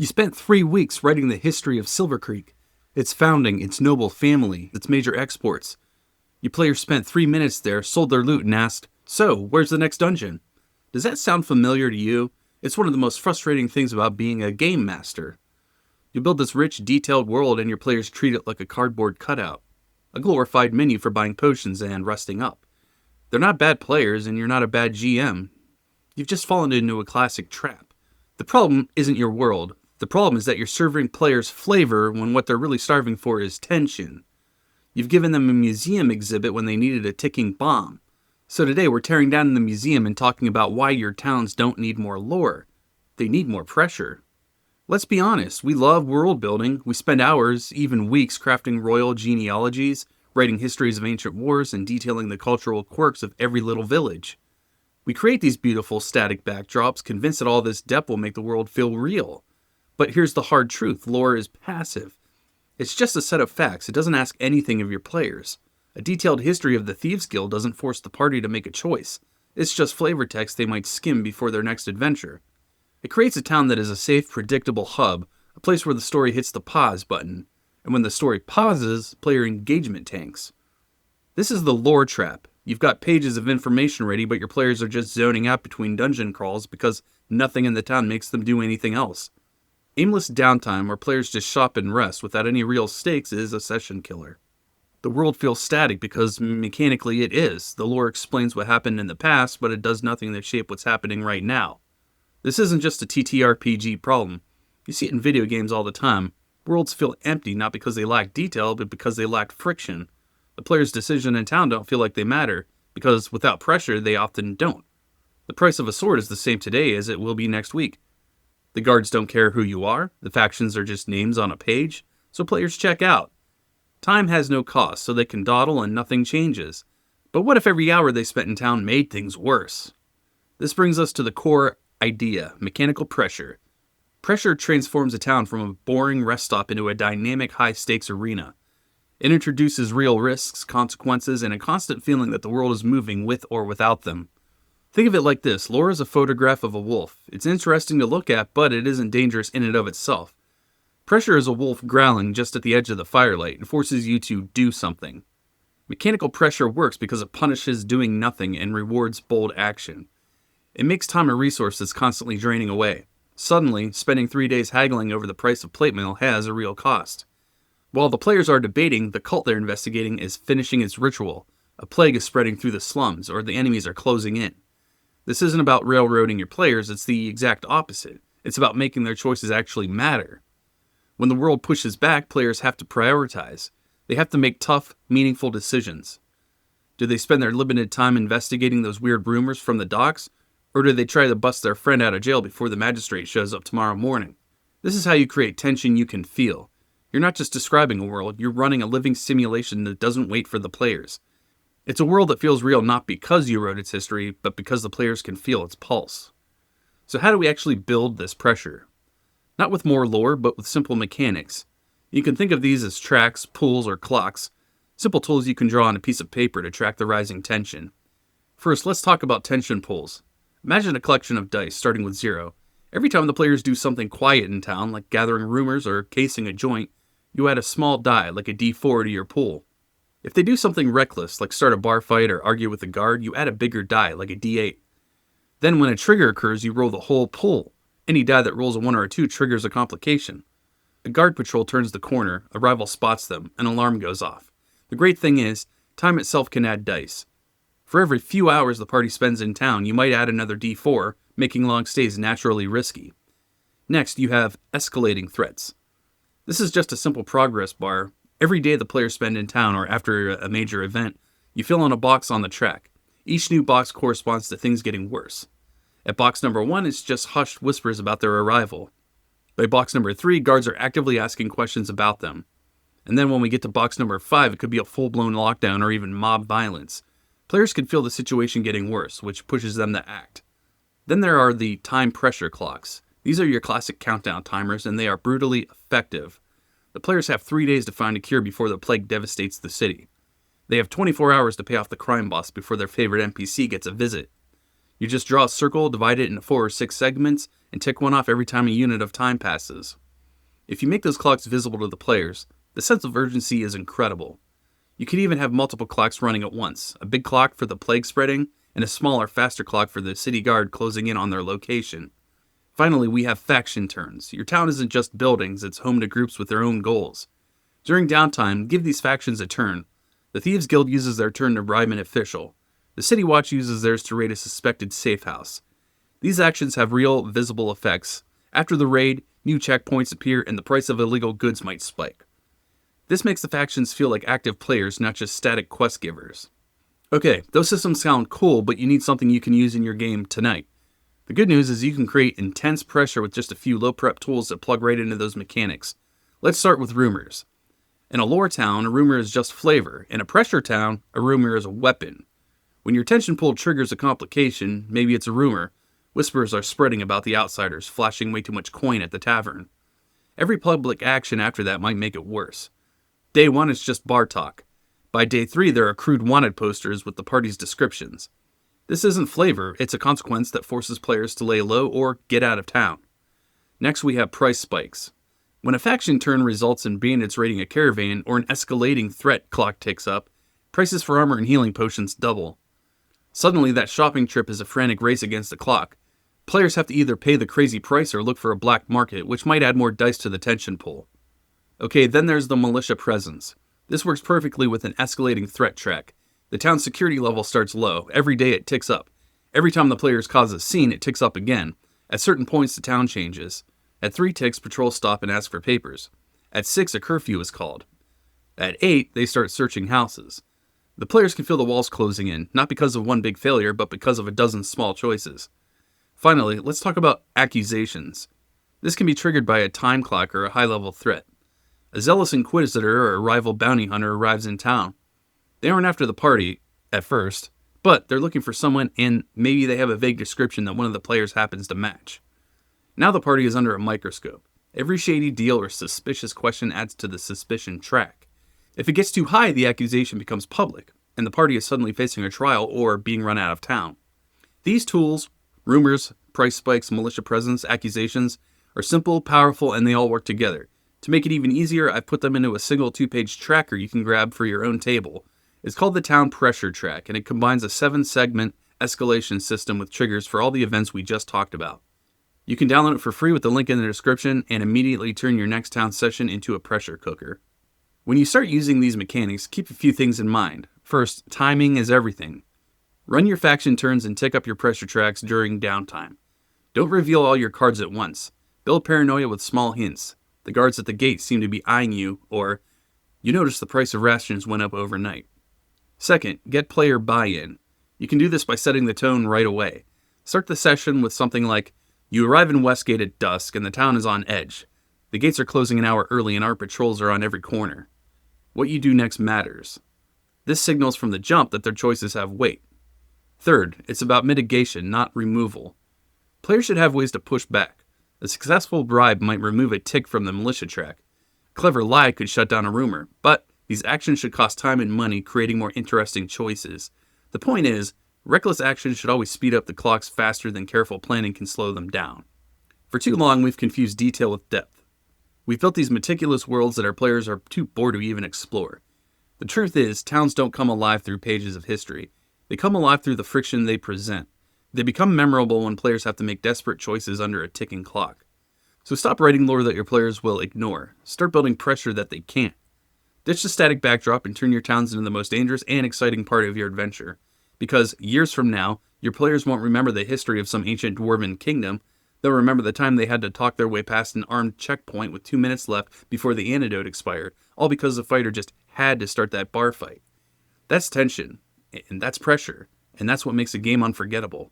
You spent 3 weeks writing the history of Silver Creek, its founding, its noble family, its major exports. Your players spent 3 minutes there, sold their loot, and asked, "So, where's the next dungeon?" Does that sound familiar to you? It's one of the most frustrating things about being a game master. You build this rich, detailed world and your players treat it like a cardboard cutout. A glorified menu for buying potions and rusting up. They're not bad players and you're not a bad GM. You've just fallen into a classic trap. The problem isn't your world. The problem is that you're serving players flavor when what they're really starving for is tension. You've given them a museum exhibit when they needed a ticking bomb. So today we're tearing down the museum and talking about why your towns don't need more lore. They need more pressure. Let's be honest, we love world building. We spend hours, even weeks, crafting royal genealogies, writing histories of ancient wars, and detailing the cultural quirks of every little village. We create these beautiful static backdrops, convinced that all this depth will make the world feel real. But here's the hard truth, lore is passive. It's just a set of facts, it doesn't ask anything of your players. A detailed history of the Thieves Guild doesn't force the party to make a choice. It's just flavor text they might skim before their next adventure. It creates a town that is a safe, predictable hub, a place where the story hits the pause button. And when the story pauses, player engagement tanks. This is the lore trap. You've got pages of information ready, but your players are just zoning out between dungeon crawls because nothing in the town makes them do anything else. Aimless downtime where players just shop and rest without any real stakes is a session killer. The world feels static because mechanically it is. The lore explains what happened in the past, but it does nothing to shape what's happening right now. This isn't just a TTRPG problem. You see it in video games all the time. Worlds feel empty not because they lack detail, but because they lack friction. The player's decisions in town don't feel like they matter, because without pressure, they often don't. The price of a sword is the same today as it will be next week. The guards don't care who you are, the factions are just names on a page, so players check out. Time has no cost, so they can dawdle and nothing changes. But what if every hour they spent in town made things worse? This brings us to the core idea, mechanical pressure. Pressure transforms a town from a boring rest stop into a dynamic high-stakes arena. It introduces real risks, consequences, and a constant feeling that the world is moving with or without them. Think of it like this, lore is a photograph of a wolf. It's interesting to look at, but it isn't dangerous in and of itself. Pressure is a wolf growling just at the edge of the firelight and forces you to do something. Mechanical pressure works because it punishes doing nothing and rewards bold action. It makes time a resource that's constantly draining away. Suddenly, spending 3 days haggling over the price of plate mail has a real cost. While the players are debating, the cult they're investigating is finishing its ritual. A plague is spreading through the slums, or the enemies are closing in. This isn't about railroading your players, it's the exact opposite. It's about making their choices actually matter. When the world pushes back, players have to prioritize. They have to make tough, meaningful decisions. Do they spend their limited time investigating those weird rumors from the docks? Or do they try to bust their friend out of jail before the magistrate shows up tomorrow morning? This is how you create tension you can feel. You're not just describing a world, you're running a living simulation that doesn't wait for the players. It's a world that feels real not because you wrote its history, but because the players can feel its pulse. So how do we actually build this pressure? Not with more lore, but with simple mechanics. You can think of these as tracks, pools, or clocks. Simple tools you can draw on a piece of paper to track the rising tension. First, let's talk about tension pools. Imagine a collection of dice starting with 0. Every time the players do something quiet in town, like gathering rumors or casing a joint, you add a small die, like a D4 to your pool. If they do something reckless, like start a bar fight or argue with a guard, you add a bigger die, like a D8. Then when a trigger occurs, you roll the whole pool. Any die that rolls a 1 or a 2 triggers a complication. A guard patrol turns the corner, a rival spots them, an alarm goes off. The great thing is, time itself can add dice. For every few hours the party spends in town, you might add another D4, making long stays naturally risky. Next, you have escalating threats. This is just a simple progress bar. Every day the players spend in town or after a major event, you fill in a box on the track. Each new box corresponds to things getting worse. At box number 1, it's just hushed whispers about their arrival. By box number 3, guards are actively asking questions about them. And then when we get to box number 5, it could be a full-blown lockdown or even mob violence. Players can feel the situation getting worse, which pushes them to act. Then there are the time pressure clocks. These are your classic countdown timers, and they are brutally effective. The players have 3 days to find a cure before the plague devastates the city. They have 24 hours to pay off the crime boss before their favorite NPC gets a visit. You just draw a circle, divide it into 4 or 6 segments, and tick one off every time a unit of time passes. If you make those clocks visible to the players, the sense of urgency is incredible. You can even have multiple clocks running at once, a big clock for the plague spreading, and a smaller, faster clock for the city guard closing in on their location. Finally, we have faction turns. Your town isn't just buildings, it's home to groups with their own goals. During downtime, give these factions a turn. The Thieves Guild uses their turn to bribe an official. The City Watch uses theirs to raid a suspected safe house. These actions have real, visible effects. After the raid, new checkpoints appear and the price of illegal goods might spike. This makes the factions feel like active players, not just static quest givers. Okay, those systems sound cool, but you need something you can use in your game tonight. The good news is you can create intense pressure with just a few low-prep tools that plug right into those mechanics. Let's start with rumors. In a lore town, a rumor is just flavor. In a pressure town, a rumor is a weapon. When your tension pull triggers a complication, maybe it's a rumor, whispers are spreading about the outsiders, flashing way too much coin at the tavern. Every public action after that might make it worse. Day 1 is just bar talk. By day 3, there are crude wanted posters with the party's descriptions. This isn't flavor, it's a consequence that forces players to lay low or get out of town. Next, we have price spikes. When a faction turn results in bandits raiding a caravan or an escalating threat clock ticks up, prices for armor and healing potions double. Suddenly, that shopping trip is a frantic race against the clock. Players have to either pay the crazy price or look for a black market, which might add more dice to the tension pool. Okay, then there's the Militia presence. This works perfectly with an escalating threat track. The town's security level starts low. Every day it ticks up. Every time the players cause a scene, it ticks up again. At certain points, the town changes. At 3 ticks, patrols stop and ask for papers. At 6, a curfew is called. At 8, they start searching houses. The players can feel the walls closing in, not because of one big failure, but because of a dozen small choices. Finally, let's talk about accusations. This can be triggered by a time clock or a high-level threat. A zealous inquisitor or a rival bounty hunter arrives in town. They aren't after the party, at first, but they're looking for someone and maybe they have a vague description that one of the players happens to match. Now the party is under a microscope. Every shady deal or suspicious question adds to the suspicion track. If it gets too high, the accusation becomes public, and the party is suddenly facing a trial or being run out of town. These tools, rumors, price spikes, militia presence, accusations, are simple, powerful, and they all work together. To make it even easier, I've put them into a single 2-page tracker you can grab for your own table. It's called the Town Pressure Track, and it combines a 7-segment escalation system with triggers for all the events we just talked about. You can download it for free with the link in the description and immediately turn your next town session into a pressure cooker. When you start using these mechanics, keep a few things in mind. First, timing is everything. Run your faction turns and tick up your pressure tracks during downtime. Don't reveal all your cards at once. Build paranoia with small hints. The guards at the gate seem to be eyeing you, or you notice the price of rations went up overnight. Second, get player buy-in. You can do this by setting the tone right away. Start the session with something like, you arrive in Westgate at dusk and the town is on edge. The gates are closing an hour early and our patrols are on every corner. What you do next matters. This signals from the jump that their choices have weight. Third, it's about mitigation, not removal. Players should have ways to push back. A successful bribe might remove a tick from the militia track. A clever lie could shut down a rumor, but these actions should cost time and money, creating more interesting choices. The point is, reckless action should always speed up the clocks faster than careful planning can slow them down. For too long, we've confused detail with depth. We've built these meticulous worlds that our players are too bored to even explore. The truth is, towns don't come alive through pages of history. They come alive through the friction they present. They become memorable when players have to make desperate choices under a ticking clock. So stop writing lore that your players will ignore. Start building pressure that they can't. Ditch the static backdrop and turn your towns into the most dangerous and exciting part of your adventure. Because years from now, your players won't remember the history of some ancient dwarven kingdom. They'll remember the time they had to talk their way past an armed checkpoint with 2 minutes left before the antidote expired, all because the fighter just had to start that bar fight. That's tension, and that's pressure, and that's what makes a game unforgettable.